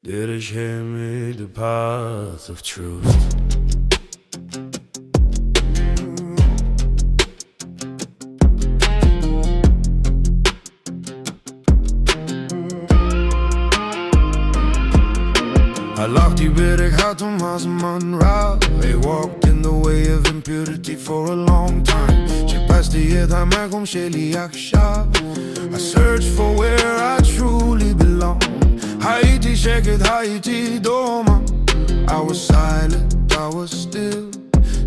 Derech HaEmet, the path of truth. Halachti Derech ha-tum'ah la-zman. They walked in the way of impurity for a long time. Chippasti ha-makom achshav. I searched for where I truly belong. Hayiti, sheket, Hayiti, domam. I was silent, I was still.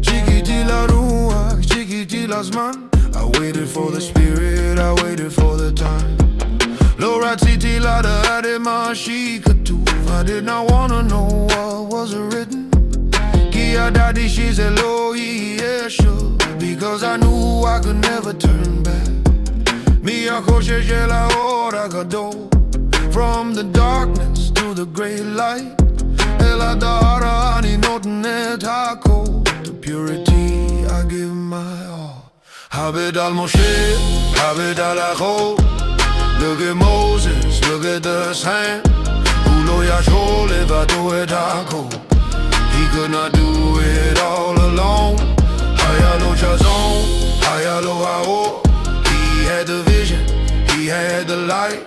Chikiti, la-ruach, Chikiti, la-zman. I waited for the spirit, I waited for the time. Chikiti, I did not wanna know what was written. Because I knew I could never turn back. From the darkness to the great light. To purity I give my all. Look at Moses, look at the sand. He could not do it all alone. He had the vision, he had the light.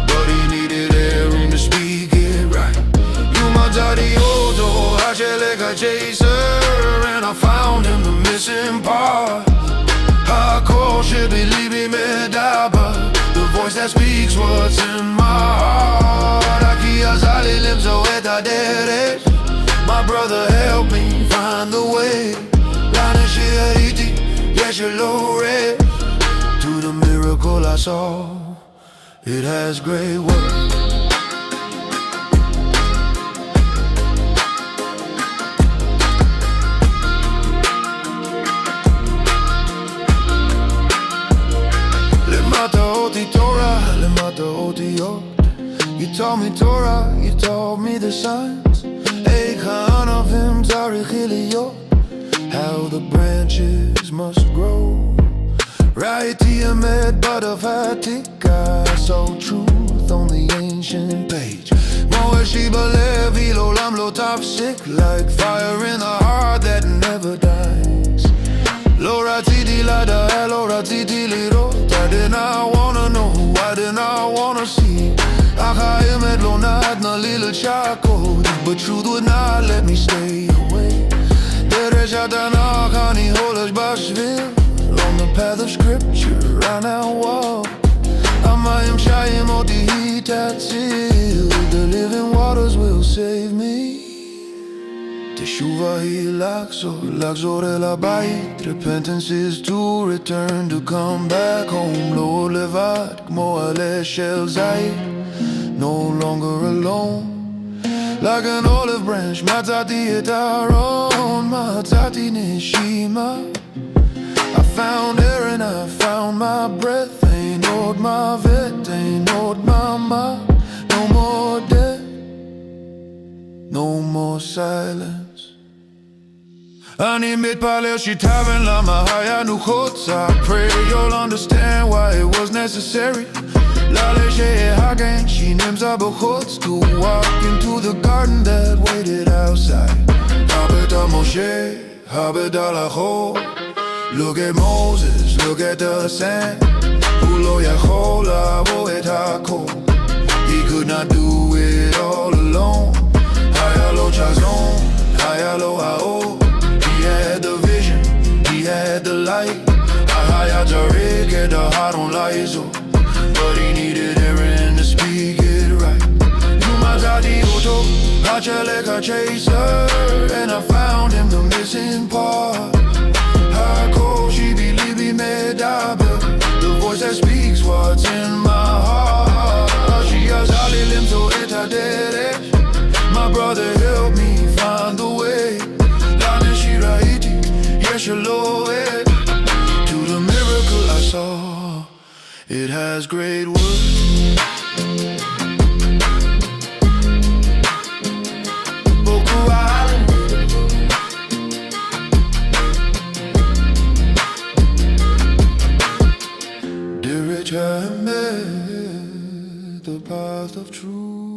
But he needed air room to speak it right. And I found him the missing part. The voice that speaks what's in my heart. My brother helped me find the way. Hayiti, to the miracle I saw. It has great worth. Torah, you taught me Torah, you taught me the signs. How the branches must grow. HaEmet, but of Hayiti, I saw truth on the ancient page. Like fire in the heart that never dies. I did not wanna know, I did not wanna see. HaEmet but truth would not let me stay away. Derech on the path of scripture I now walk. The living waters will save me. Teshuvah la-ruach el ha-bayit. Repentance is to return, to come back home. Lo levad, kmo aleh shel zayit. No longer alone. Like an olive branch, matati et aron, matati neshima. I found air and I found my breath. Ain't עוד מוות, ain't עוד דממה. No more death, no more silence. אני מתפלל שתבין למה היינו חוץ. I pray you'll understand why it was necessary. She נמצא בחוץ, to walk into the garden that waited outside. הבט משה, הבט החור. Look at Moses, look at the sand. הוא לא יכול לעבור את הכל. He could not do it all alone. היה לו חזון, היה לו האור. He had the vision, he had the light. היה צריך את ההרון לעזור. But he needed Aaron to speak it right. A chaser, and I found him the missing part. The voice that speaks what's in my heart. My brother helped me find the way. To the miracle I saw. It has great worth. path of truth.